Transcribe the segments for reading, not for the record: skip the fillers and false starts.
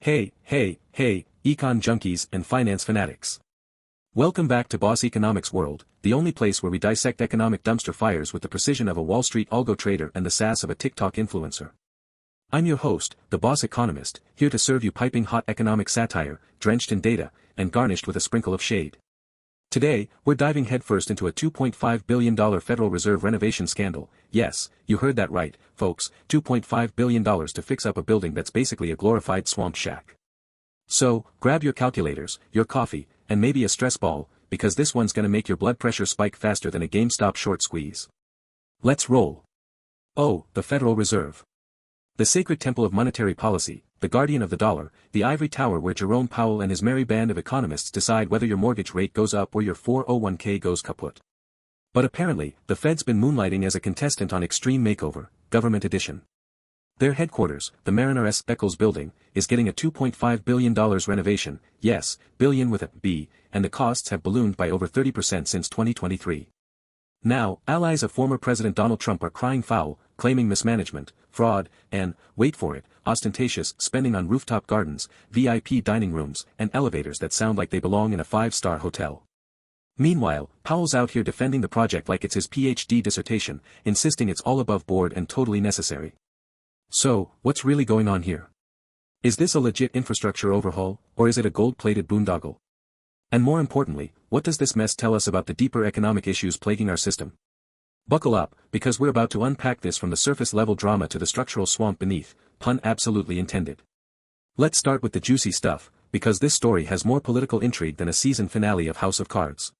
Hey, econ junkies and finance fanatics. Welcome back to Boss Economics World, the only place where we dissect economic dumpster fires with the precision of a Wall Street algo trader and the sass of a TikTok influencer. I'm your host, the Boss Economist, here to serve you piping hot economic satire, drenched in data, and garnished with a sprinkle of shade. Today, we're diving headfirst into a $2.5 billion Federal Reserve renovation scandal. Yes, you heard that right, folks, $2.5 billion to fix up a building that's basically a glorified swamp shack. So, grab your calculators, your coffee, and maybe a stress ball, because this one's gonna make your blood pressure spike faster than a GameStop short squeeze. Let's roll. Oh, the Federal Reserve. The sacred temple of monetary policy, the guardian of the dollar, the ivory tower where Jerome Powell and his merry band of economists decide whether your mortgage rate goes up or your 401k goes kaput. But apparently, the Fed's been moonlighting as a contestant on Extreme Makeover, Government Edition. Their headquarters, the Mariner S. Beckles building, is getting a $2.5 billion renovation, yes, billion with a B, and the costs have ballooned by over 30% since 2023. Now, allies of former President Donald Trump are crying foul, claiming mismanagement, fraud, and, wait for it, ostentatious spending on rooftop gardens, VIP dining rooms, and elevators that sound like they belong in a five-star hotel. Meanwhile, Powell's out here defending the project like it's his PhD dissertation, insisting it's all above board and totally necessary. So, what's really going on here? Is this a legit infrastructure overhaul, or is it a gold-plated boondoggle? And more importantly, what does this mess tell us about the deeper economic issues plaguing our system? Buckle up, because we're about to unpack this from the surface-level drama to the structural swamp beneath, pun absolutely intended. Let's start with the juicy stuff, because this story has more political intrigue than a season finale of House of Cards.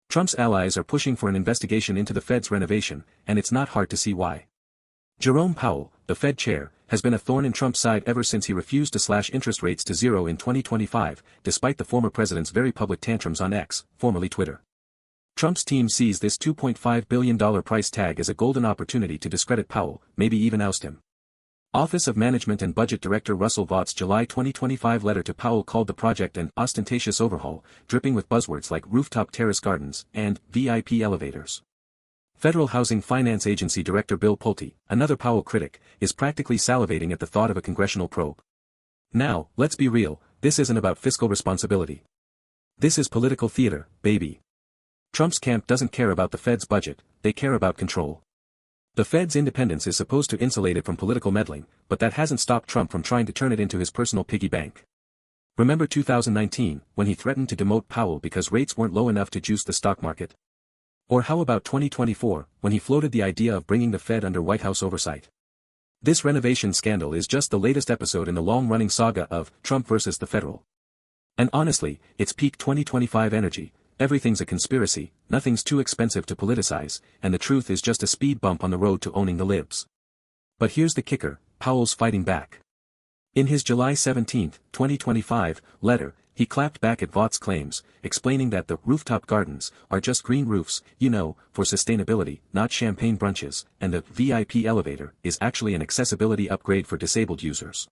Trump's allies are pushing for an investigation into the Fed's renovation, and it's not hard to see why. Jerome Powell, the Fed chair, has been a thorn in Trump's side ever since he refused to slash interest rates to zero in 2025, despite the former president's very public tantrums on X, formerly Twitter. Trump's team sees this $2.5 billion price tag as a golden opportunity to discredit Powell, maybe even oust him. Office of Management and Budget Director Russell Vaught's July 2025 letter to Powell called the project an ostentatious overhaul, dripping with buzzwords like rooftop terrace gardens and VIP elevators. Federal Housing Finance Agency Director Bill Pulte, another Powell critic, is practically salivating at the thought of a congressional probe. Now, let's be real, this isn't about fiscal responsibility. This is political theater, baby. Trump's camp doesn't care about the Fed's budget, they care about control. The Fed's independence is supposed to insulate it from political meddling, but that hasn't stopped Trump from trying to turn it into his personal piggy bank. Remember 2019, when he threatened to demote Powell because rates weren't low enough to juice the stock market? Or how about 2024, when he floated the idea of bringing the Fed under White House oversight? This renovation scandal is just the latest episode in the long-running saga of Trump versus the Federal. And honestly, it's peak 2025 energy. Everything's a conspiracy, nothing's too expensive to politicize, and the truth is just a speed bump on the road to owning the libs. But here's the kicker, Powell's fighting back. In his July 17, 2025, letter, he clapped back at Vaught's claims, explaining that the rooftop gardens are just green roofs, for sustainability, not champagne brunches, and the VIP elevator is actually an accessibility upgrade for disabled users.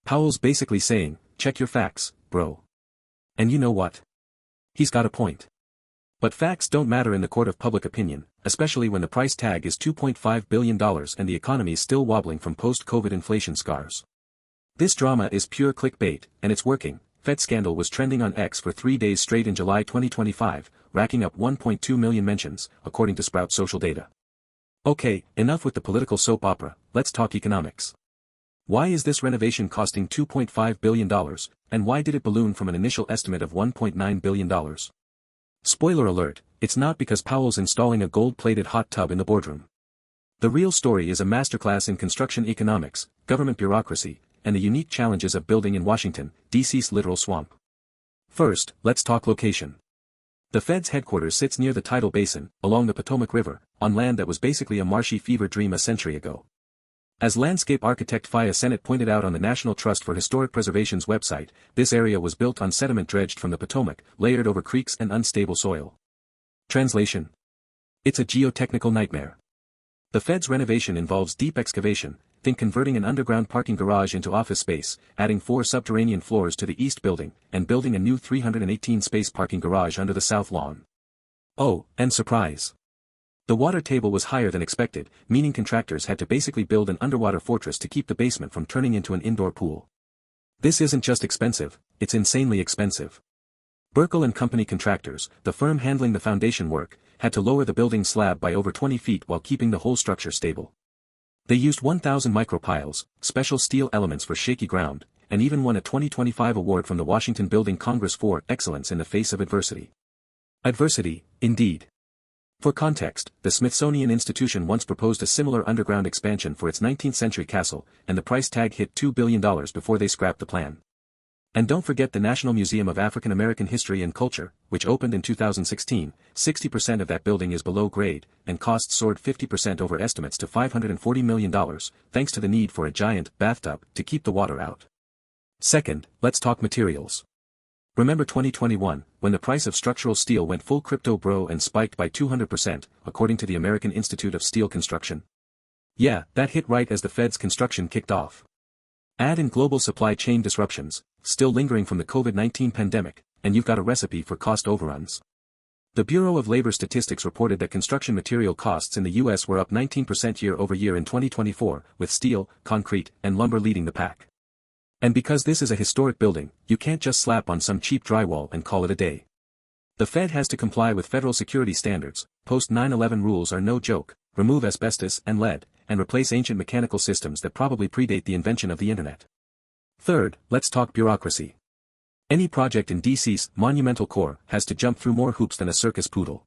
Powell's basically saying, check your facts, bro. And you know what? He's got a point. But facts don't matter in the court of public opinion, especially when the price tag is $2.5 billion and the economy's still wobbling from post-COVID inflation scars. This drama is pure clickbait, and it's working. Fed scandal was trending on X for 3 days straight in July 2025, racking up 1.2 million mentions, according to Sprout Social data. Okay, enough with the political soap opera, let's talk economics. Why is this renovation costing $2.5 billion, and why did it balloon from an initial estimate of $1.9 billion? Spoiler alert, it's not because Powell's installing a gold-plated hot tub in the boardroom. The real story is a masterclass in construction economics, government bureaucracy, and the unique challenges of building in Washington, D.C.'s literal swamp. First, let's talk location. The Fed's headquarters sits near the tidal basin, along the Potomac River, on land that was basically a marshy fever dream a century ago. As landscape architect Faya Sennett pointed out on the National Trust for Historic Preservation's website, this area was built on sediment dredged from the Potomac, layered over creeks and unstable soil. Translation: it's a geotechnical nightmare. The Fed's renovation involves deep excavation. Think converting an underground parking garage into office space, adding 4 subterranean floors to the east building, and building a new 318-space parking garage under the south lawn. Oh, and surprise! The water table was higher than expected, meaning contractors had to basically build an underwater fortress to keep the basement from turning into an indoor pool. This isn't just expensive, it's insanely expensive. Burkle and Company contractors, the firm handling the foundation work, had to lower the building slab by over 20 feet while keeping the whole structure stable. They used 1,000 micropiles, special steel elements for shaky ground, and even won a 2025 award from the Washington Building Congress for excellence in the face of adversity. Adversity, indeed. For context, the Smithsonian Institution once proposed a similar underground expansion for its 19th-century castle, and the price tag hit $2 billion before they scrapped the plan. And don't forget the National Museum of African American History and Culture, which opened in 2016, 60% of that building is below grade, and costs soared 50% over estimates to $540 million, thanks to the need for a giant bathtub to keep the water out. Second, let's talk materials. Remember 2021, when the price of structural steel went full crypto bro and spiked by 200%, according to the American Institute of Steel Construction? Yeah, that hit right as the Fed's construction kicked off. Add in global supply chain disruptions, still lingering from the COVID-19 pandemic, and you've got a recipe for cost overruns. The Bureau of Labor Statistics reported that construction material costs in the U.S. were up 19% year-over-year in 2024, with steel, concrete, and lumber leading the pack. And because this is a historic building, you can't just slap on some cheap drywall and call it a day. The Fed has to comply with federal security standards, post-9/11 rules are no joke, remove asbestos and lead, and replace ancient mechanical systems that probably predate the invention of the internet. Third, let's talk bureaucracy. Any project in DC's monumental core has to jump through more hoops than a circus poodle.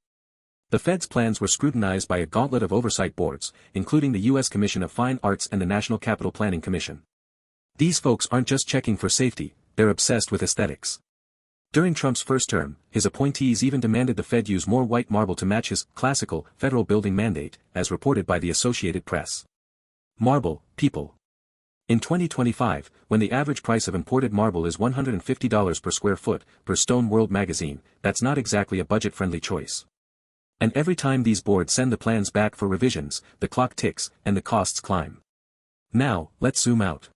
The Fed's plans were scrutinized by a gauntlet of oversight boards, including the U.S. Commission of Fine Arts and the National Capital Planning Commission. These folks aren't just checking for safety, they're obsessed with aesthetics. During Trump's first term, his appointees even demanded the Fed use more white marble to match his classical federal building mandate, as reported by the Associated Press. Marble, people. In 2025, when the average price of imported marble is $150 per square foot, per Stone World magazine, that's not exactly a budget-friendly choice. And every time these boards send the plans back for revisions, the clock ticks, and the costs climb. Now, let's zoom out.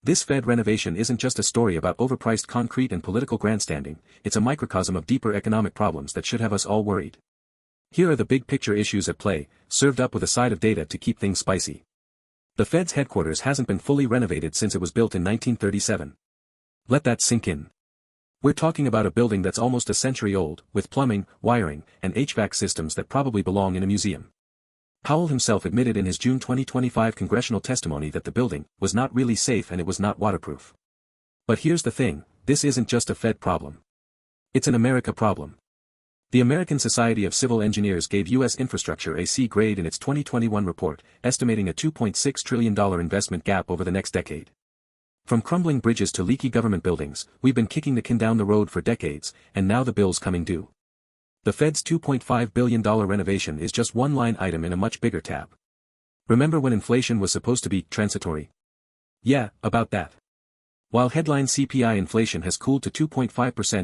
This Fed renovation isn't just a story about overpriced concrete and political grandstanding, it's a microcosm of deeper economic problems that should have us all worried. Here are the big picture issues at play, served up with a side of data to keep things spicy. The Fed's headquarters hasn't been fully renovated since it was built in 1937. Let that sink in. We're talking about a building that's almost a century old, with plumbing, wiring, and HVAC systems that probably belong in a museum. Powell himself admitted in his June 2025 congressional testimony that the building was not really safe and it was not waterproof. But here's the thing, this isn't just a Fed problem. It's an America problem. The American Society of Civil Engineers gave U.S. infrastructure a C grade in its 2021 report, estimating a $2.6 trillion investment gap over the next decade. From crumbling bridges to leaky government buildings, we've been kicking the can down the road for decades, and now the bill's coming due. The Fed's $2.5 billion renovation is just one line item in a much bigger tab. Remember when inflation was supposed to be transitory? Yeah, about that. While headline CPI inflation has cooled to 2.5%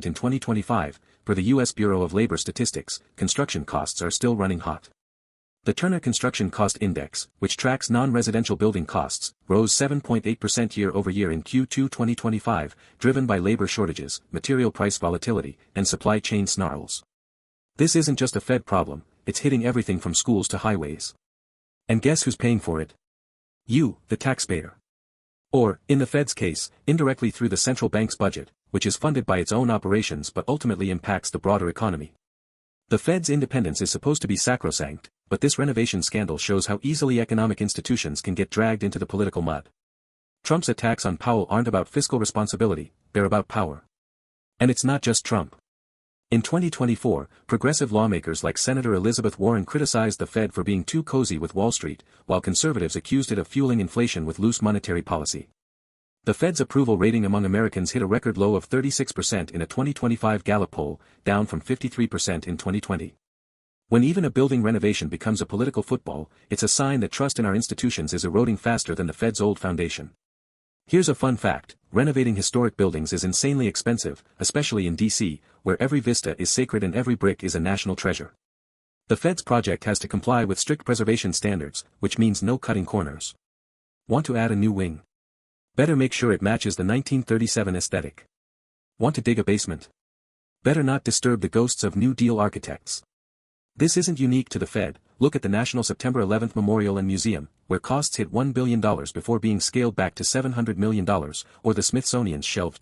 in 2025, per the U.S. Bureau of Labor Statistics, construction costs are still running hot. The Turner Construction Cost Index, which tracks non-residential building costs, rose 7.8% year-over-year in Q2 2025, driven by labor shortages, material price volatility, and supply chain snarls. This isn't just a Fed problem, it's hitting everything from schools to highways. And guess who's paying for it? You, the taxpayer. Or, in the Fed's case, indirectly through the central bank's budget, which is funded by its own operations but ultimately impacts the broader economy. The Fed's independence is supposed to be sacrosanct, but this renovation scandal shows how easily economic institutions can get dragged into the political mud. Trump's attacks on Powell aren't about fiscal responsibility, they're about power. And it's not just Trump. In 2024, progressive lawmakers like Senator Elizabeth Warren criticized the Fed for being too cozy with Wall Street, while conservatives accused it of fueling inflation with loose monetary policy. The Fed's approval rating among Americans hit a record low of 36% in a 2025 Gallup poll, down from 53% in 2020. When even a building renovation becomes a political football, it's a sign that trust in our institutions is eroding faster than the Fed's old foundation. Here's a fun fact, renovating historic buildings is insanely expensive, especially in DC, where every vista is sacred and every brick is a national treasure. The Fed's project has to comply with strict preservation standards, which means no cutting corners. Want to add a new wing? Better make sure it matches the 1937 aesthetic. Want to dig a basement? Better not disturb the ghosts of New Deal architects. This isn't unique to the Fed. Look at the National September 11th Memorial and Museum, where costs hit $1 billion before being scaled back to $700 million, or the Smithsonian's shelved